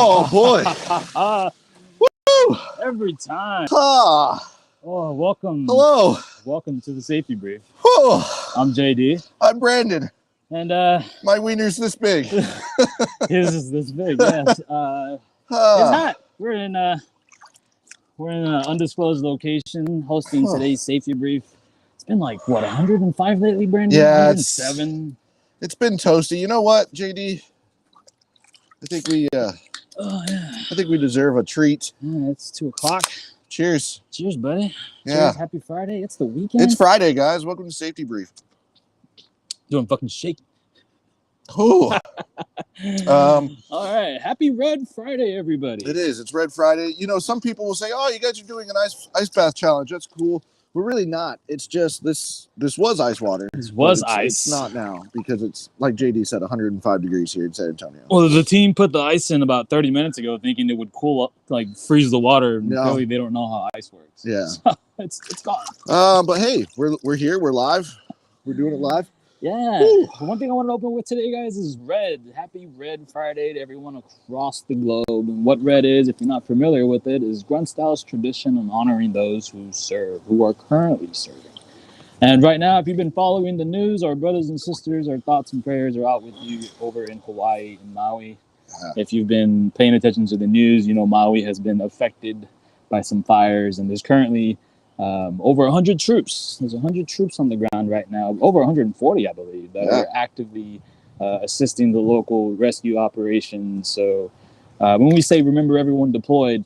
Oh, boy. Woo! Every time. Ah. Oh, welcome. Hello. Welcome to the Safety Brief. Whew. I'm JD. I'm Brandon. And my wiener's this big. his is this big, yes. It's hot. We're in an undisclosed location hosting today's Safety Brief. It's been like, what, 105 lately, Brandon? Yeah, 107. It's been toasty. You know what, JD? I think we deserve a treat. Yeah, it's 2 o'clock. Cheers. Cheers, buddy. Yeah. Cheers. Happy Friday. It's the weekend. It's Friday, guys. Welcome to Safety Brief. Doing fucking shake. Ooh. All right. Happy Red Friday, everybody. It is. It's Red Friday. You know, some people will say, "Oh, you guys are doing an ice bath challenge. That's cool." We're really not. It's just this was ice water. This was ice. It's not now because it's, like JD said, 105 degrees here in San Antonio. Well, the team put the ice in about 30 minutes ago thinking it would cool up, like freeze the water. And clearly they don't know how ice works. Yeah. So it's gone. But hey, we're here. We're live. We're doing it live. Yeah. The one thing I want to open with today, guys, is Red. Happy Red Friday to everyone across the globe. And what Red is, if you're not familiar with it, is Gruntstyle's tradition of honoring those who serve, who are currently serving. And right now, if you've been following the news, our brothers and sisters, our thoughts and prayers are out with you over in Hawaii and Maui. If you've been paying attention to the news, you know Maui has been affected by some fires, and there's currently over 100 troops. There's 100 troops on the ground right now, over 140, I believe, that are actively assisting the local rescue operations. So when we say remember everyone deployed,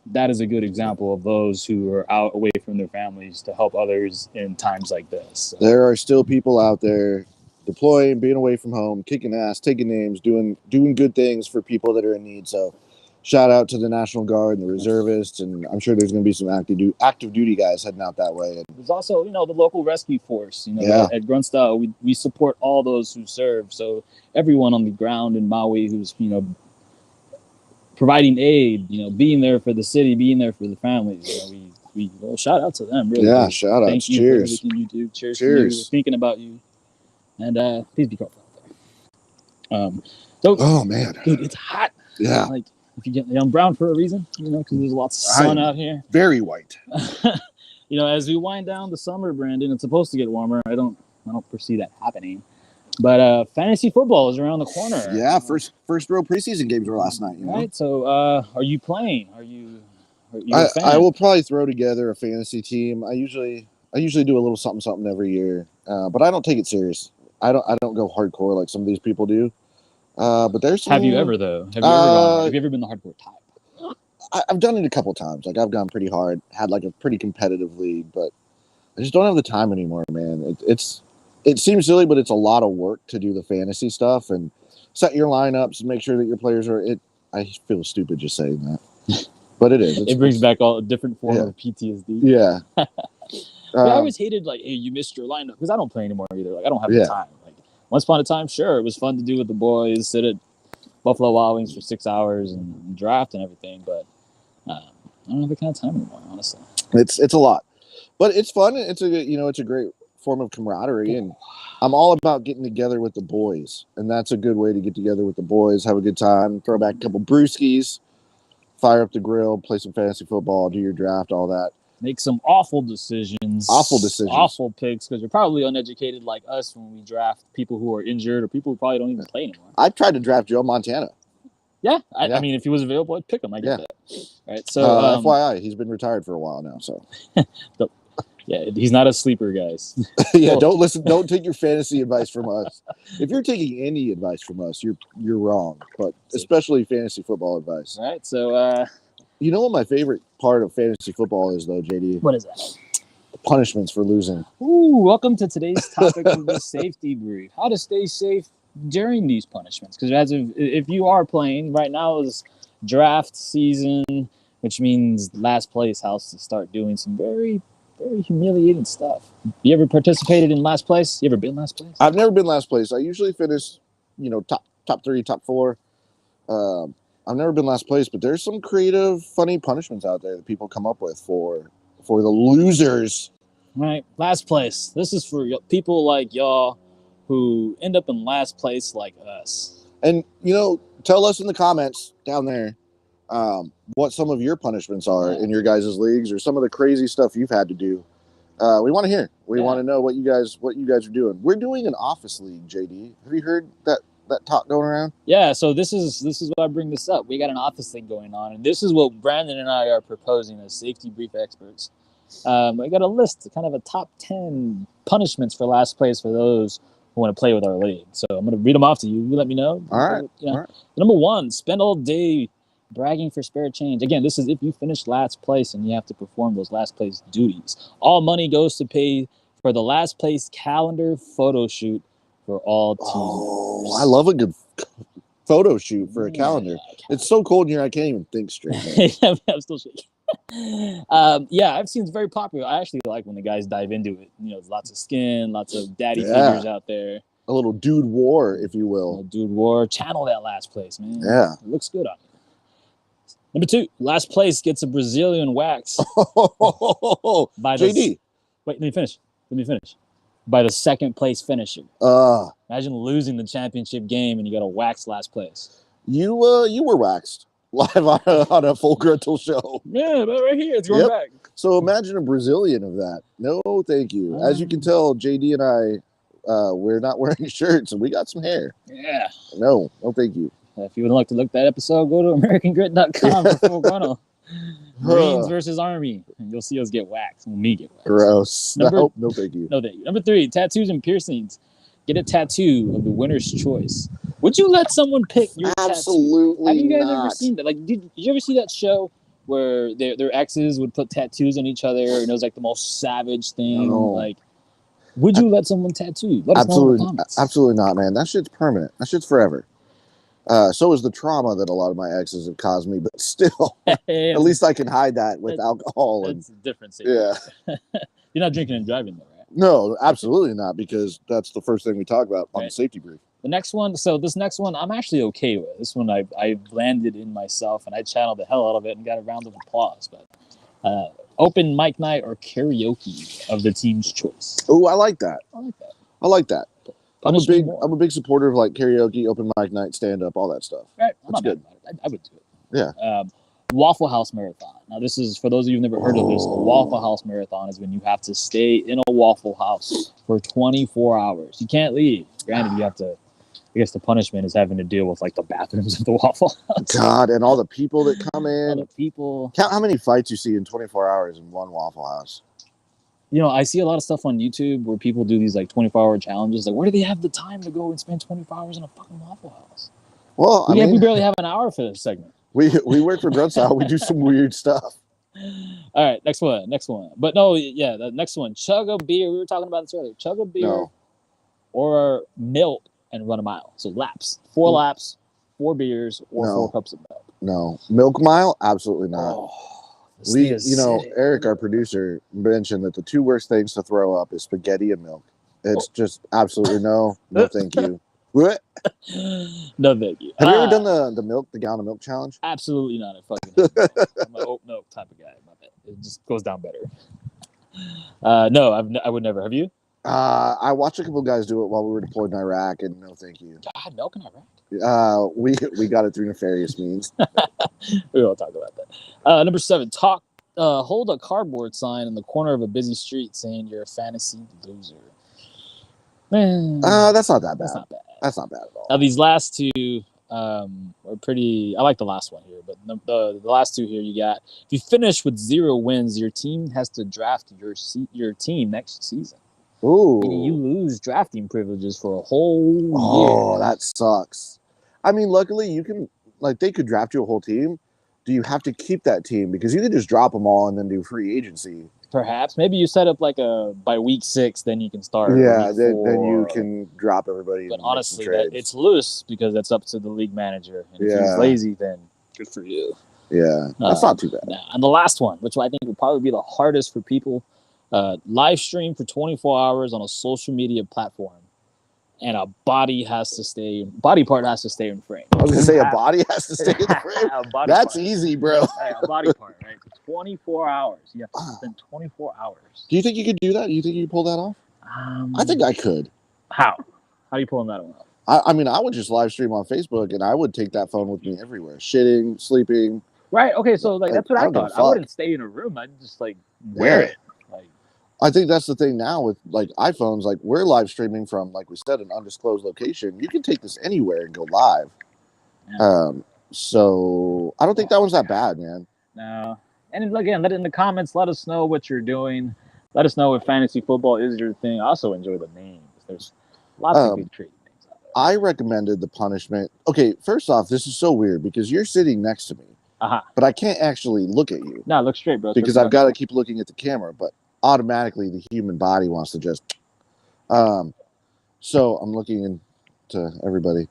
that is a good example of those who are out away from their families to help others in times like this. So. There are still people out there deploying, being away from home, kicking ass, taking names, doing good things for people that are in need. So shout out to the National Guard and the reservists, and I'm sure there's going to be some active duty guys heading out that way. There's also, the local rescue force. At Gruntstyle, we support all those who serve. So everyone on the ground in Maui who's, providing aid, being there for the city, being there for the families. We shout out to them. Really. Yeah, shout out. Thank you for everything you do. Cheers. For you. We're thinking about you, and please be careful out there. Oh man, dude, it's hot. Yeah, like if you get, I'm brown for a reason, because there's lots of sun out here. Very white. As we wind down the summer, Brandon, it's supposed to get warmer. I don't foresee that happening. But fantasy football is around the corner. Yeah, first row preseason games were last night. Right. So, are you playing? Are you a fan? I will probably throw together a fantasy team. I usually do a little something every year, but I don't take it serious. I don't go hardcore like some of these people do. But there's some... Have you ever though? Have you ever been the hardcore type? I've done it a couple times. Like I've gone pretty hard, had like a pretty competitive league, but I just don't have the time anymore, man. It seems silly, but it's a lot of work to do the fantasy stuff and set your lineups and make sure that your players are it. I feel stupid just saying that, but it is. It brings back all a different form of PTSD. Yeah. I always hated hey, you missed your lineup because I don't play anymore either. Like I don't have the time. Like once upon a time, sure, it was fun to do with the boys, sit at Buffalo Wild Wings for 6 hours and draft and everything, but I don't have that kind of time anymore. Honestly, it's a lot, but it's fun. It's a great form of camaraderie, and I'm all about getting together with the boys, and that's a good way to get together with the boys, have a good time, throw back a couple brewskis, fire up the grill, play some fantasy football, do your draft, all that. Make some awful decisions, awful picks, because you're probably uneducated like us when we draft people who are injured or people who probably don't even play anymore. I tried to draft Joe Montana. Yeah, I mean, if he was available, I'd pick him. I get that. Right. So, FYI, he's been retired for a while now. So, yeah, he's not a sleeper, guys. Yeah, don't take your fantasy advice from us. If you're taking any advice from us, you're wrong. But especially fantasy football advice. Right. So, you know what my favorite part of fantasy football is, though, JD? What is that? Punishments for losing. Ooh, welcome to today's topic of the safety brief. How to stay safe during these punishments. Because if you are playing, right now is draft season, which means last place has to start doing some very, very humiliating stuff. You ever participated in last place? You ever been last place? I've never been last place. I usually finish, top 3, top 4. I've never been last place, but there's some creative, funny punishments out there that people come up with for the losers. Right, last place. This is for people like y'all who end up in last place like us. And, tell us in the comments down there what some of your punishments are in your guys' leagues, or some of the crazy stuff you've had to do. We want to hear. We want to know what you guys are doing. We're doing an office league, JD. Have you heard that talk going around? Yeah, so this is why I bring this up. We got an office league going on, and this is what Brandon and I are proposing as safety brief experts. I got a list, kind of a top 10 punishments for last place for those who want to play with our league. So I'm going to read them off to you. You let me know. All right. All right. Number 1, spend all day bragging for spare change. Again, this is if you finish last place and you have to perform those last place duties. All money goes to pay for the last place calendar photo shoot for all team members. I love a good photo shoot for a calendar. It's so cold in here, I can't even think straight. I'm still shaking. I've seen it's very popular. I actually like when the guys dive into it. There's lots of skin, lots of daddy figures out there. A little dude war, if you will. Dude war. Channel that last place, man. Yeah. It looks good on you. Number 2, last place gets a Brazilian wax. By JD. Wait, let me finish. By the second place finisher. Imagine losing the championship game and you got to wax last place. You were waxed live on a full gruntal show. Yeah, but right here, it's going back. So imagine a Brazilian of that. No, thank you. As you can tell, JD and I, we're not wearing shirts and we got some hair. Yeah. No, thank you. If you would like to look that episode, go to AmericanGrit.com for full gruntal. Marines versus Army. And you'll see us get waxed. Well, me get waxed. Gross. No, thank you. No, thank you. Number 3, tattoos and piercings. Get a tattoo of the winner's choice. Would you let someone pick your Absolutely tattoo? Have you guys not. ever seen that? Like, did you ever see that show where their exes would put tattoos on each other and it was like the most savage thing? No. Like, would you let someone tattoo? Let us know in the comments. Absolutely not, man. That shit's permanent. That shit's forever. So is the trauma that a lot of my exes have caused me, but still, at least I can hide that with alcohol. It's a different thing. Yeah. You're not drinking and driving, though, right? No, absolutely not, because that's the first thing we talk about on the safety brief. The next one, so this next one, I'm actually okay with. This one I landed in myself, and I channeled the hell out of it and got a round of applause. But open mic night or karaoke of the team's choice. Oh, I like that. I like that. I'm a big supporter of like karaoke, open mic night, stand up, all that stuff. Right, that's good. I would do it. Yeah. Waffle House Marathon. Now, this is for those of you who've never heard of this. A Waffle House Marathon is when you have to stay in a Waffle House for 24 hours. You can't leave. Granted, you have to. I guess the punishment is having to deal with like the bathrooms of the Waffle House. God, and all the people that come in. All the people. Count how many fights you see in 24 hours in one Waffle House. I see a lot of stuff on YouTube where people do these like 24-hour challenges. Like, where do they have the time to go and spend 24 hours in a fucking Waffle House? Well, we barely have an hour for this segment. We work for Grunt Style. We do some weird stuff. All right, next one. But no, yeah, the next one. Chug a beer. We were talking about this earlier. Chug a beer or milk and run a mile. So laps. 4 laps, 4 beers, or 4 cups of milk. No. Milk mile? Absolutely not. Eric, our producer, mentioned that the 2 worst things to throw up is spaghetti and milk. It's just absolutely no thank you. What? No thank you. Have you ever done the gallon of milk challenge? Absolutely not. I'm an oat milk type of guy. It just goes down better. No, I would never. Have you? I watched a couple of guys do it while we were deployed in Iraq, and no thank you. God, milk in Iraq? We got it through nefarious means. We won't talk about that. Number 7, hold a cardboard sign in the corner of a busy street saying you're a fantasy loser. Man, that's not that bad. That's not bad at all. Now these last 2 are pretty. I like the last one here, but the last 2 here you got. If you finish with 0 wins, your team has to draft your team next season. Ooh. You lose drafting privileges for a whole year. Oh, that sucks. I mean, luckily you can they could draft you a whole team. Do you have to keep that team? Because you could just drop them all and then do free agency. Perhaps. Maybe you set up by week 6, then you can start. Yeah, then you can drop everybody. But honestly, it's loose because that's up to the league manager. And if he's lazy, then good for you. Yeah, that's not too bad. And the last one, which I think would probably be the hardest for people, live stream for 24 hours on a social media platform. And a body part has to stay in frame. I was going to say a body has to stay in frame. That's easy, bro. A body part, right? 24 hours. You have to spend 24 hours. Do you think you could do that? Do you think you could pull that off? I think I could. How? How are you pulling that one off? I mean, I would just live stream on Facebook, and I would take that phone with me everywhere. Shitting, sleeping, Right. Okay. So like that's what I I don't give a thought. I fuck. wouldn't stay in a room. I'd just like wear Yeah. it. Like I think that's the thing now with like iPhones. Like we're live streaming from, like we said, an undisclosed location. You can take this anywhere and go live. yeah. So I don't think that one's that bad, man. No. And again, let it in the comments. Let us know what you're doing. Let us know if fantasy football is your thing. I also enjoy the names. There's lots of good trading names out there. I recommended the punishment. Okay, first off, this is so weird because you're sitting next to me, but I can't actually look at you. No, look straight, bro. Because I've got to keep looking at the camera, but automatically the human body wants to just. So I'm looking into everybody.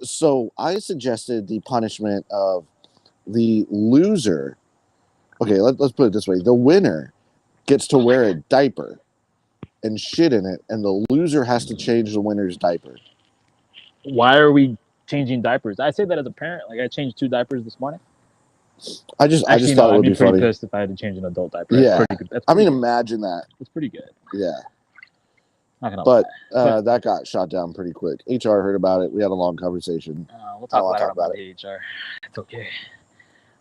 So I suggested the punishment of the loser. Okay, let's put it this way: the winner gets to wear a diaper and shit in it, and the loser has to change the winner's diaper. Why are we changing diapers? I say that as a parent. Like I changed 2 diapers this morning. I just thought it would be funny. I'd be pretty pissed if I had to change an adult diaper. Yeah, I mean, imagine that. It's pretty good. Yeah. Not gonna but lie. That got shot down pretty quick. HR heard about it. We had a long conversation. We'll talk about it. HR. It's okay.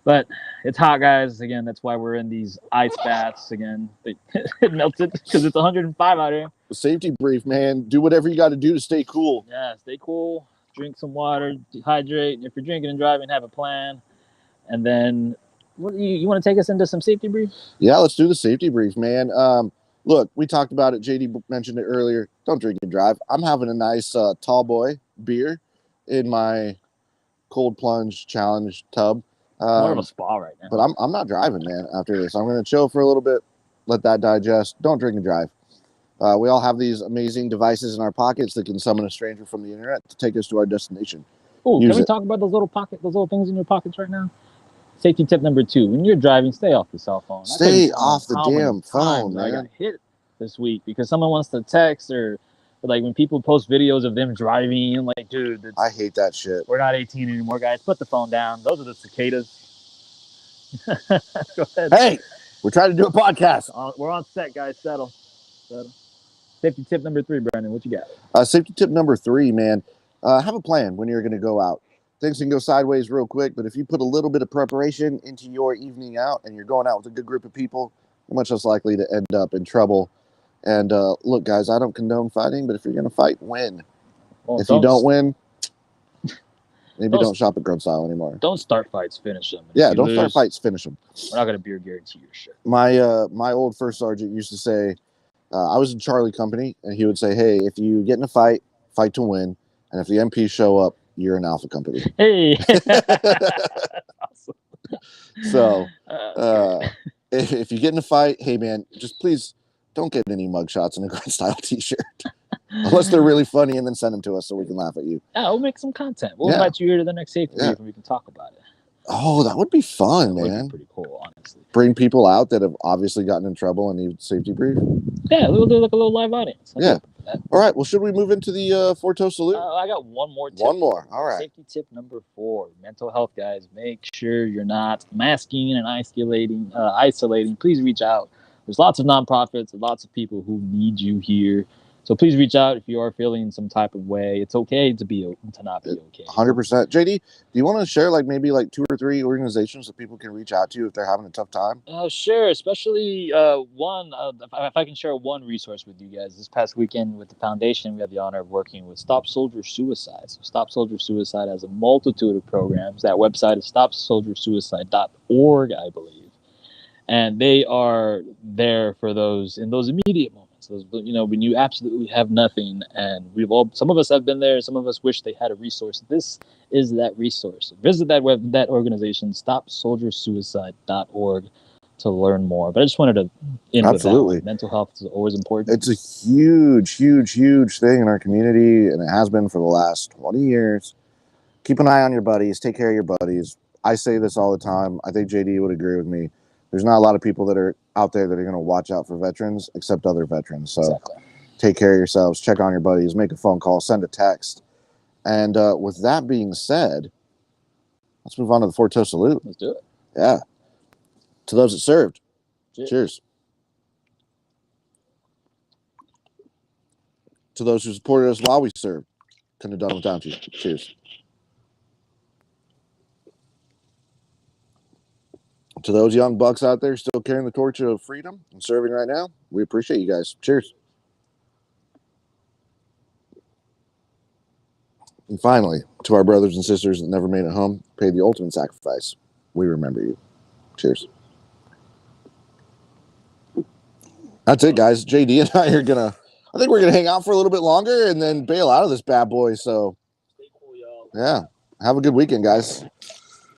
But it's hot, guys. Again, that's why we're in these ice baths. Again, it melted because it's 105 out here. Safety brief, man. Do whatever you got to do to stay cool. Yeah, stay cool. Drink some water. Hydrate. If you're drinking and driving, have a plan. And then, what you want to take us into some safety brief? Yeah, let's do the safety brief, man. Look, we talked about it. JD mentioned it earlier. Don't drink and drive. I'm having a nice tall boy beer in my cold plunge challenge tub. More of a spa right now. But I'm not driving, man. After this, I'm going to chill for a little bit, let that digest. Don't drink and drive. We all have these amazing devices in our pockets that can summon a stranger from the internet to take us to our destination. Oh, can we talk about those little things in your pockets right now? Safety tip number 2: when you're driving, stay off the cell phone. Stay off the damn phone, man. I got hit this week because someone wants to text or like when people post videos of them driving. I'm like, dude, I hate that shit. We're not 18 anymore, guys. Put the phone down. Those are the cicadas. Go ahead. Hey, we're trying to do a podcast. We're on set, guys. Settle. Safety tip number 3, Brandon. What you got? Safety tip number 3, man. Have a plan when you're going to go out. Things can go sideways real quick, but if you put a little bit of preparation into your evening out and you're going out with a good group of people, you're much less likely to end up in trouble. And look, guys, I don't condone fighting, but if you're going to fight, win. Well, if you don't win, maybe don't shop at Grunt Style anymore. Don't start fights, finish them. Yeah, don't start fights, finish them. We're not going to beer guarantee your shit. My old first sergeant used to say, I was in Charlie Company, and he would say, hey, if you get in a fight, fight to win. And if the MPs show up, you're in Alpha Company. Hey. Awesome. So if you get in a fight, hey, man, just please don't get any mugshots in a Grunt Style t-shirt. Unless they're really funny, and then send them to us so we can laugh at you. Yeah, we'll make some content. We'll invite you here to the next safety brief and we can talk about it. Oh, that would be fun, man. Would be pretty cool, honestly. Bring people out that have obviously gotten in trouble and need safety brief. Yeah, we'll do like a little live audience. All right. Well, should we move into the Four-Toe Salute? I got one more tip. One more. All right. Safety tip number 4: mental health, guys. Make sure you're not masking and isolating. Please reach out. There's lots of nonprofits and lots of people who need you here. So please reach out if you are feeling some type of way. It's okay to not be okay. 100%. JD, do you want to share maybe 2 or 3 organizations that people can reach out to if they're having a tough time? Sure. Especially one. If I can share one resource with you guys, this past weekend with the foundation, we had the honor of working with Stop Soldier Suicide. So Stop Soldier Suicide has a multitude of programs. That website is stopsoldiersuicide.org, I believe, and they are there for those in those immediate moments. Those, when you absolutely have nothing, and some of us have been there. Some of us wish they had a resource. This is that resource. Visit that organization, stopsoldiersuicide.org, to learn more. But I just wanted to end with that. Mental health is always important. It's a huge, huge, huge thing in our community, and it has been for the last 20 years. Keep an eye on your buddies. Take care of your buddies. I say this all the time. I think JD would agree with me. There's not a lot of people that are out there that are going to watch out for veterans except other veterans. So Take care of yourselves. Check on your buddies. Make a phone call. Send a text. And with that being said, let's move on to the Four-Toe Salute. Let's do it. Yeah. To those that served. Cheers. To those who supported us while we served. Couldn't have done it without you. Cheers. To those young bucks out there still carrying the torch of freedom and serving right now, we appreciate you guys. Cheers. And finally, to our brothers and sisters that never made it home, paid the ultimate sacrifice, we remember you. Cheers. That's it, guys. JD and I are gonna. I think we're gonna hang out for a little bit longer and then bail out of this bad boy. So, yeah, have a good weekend, guys.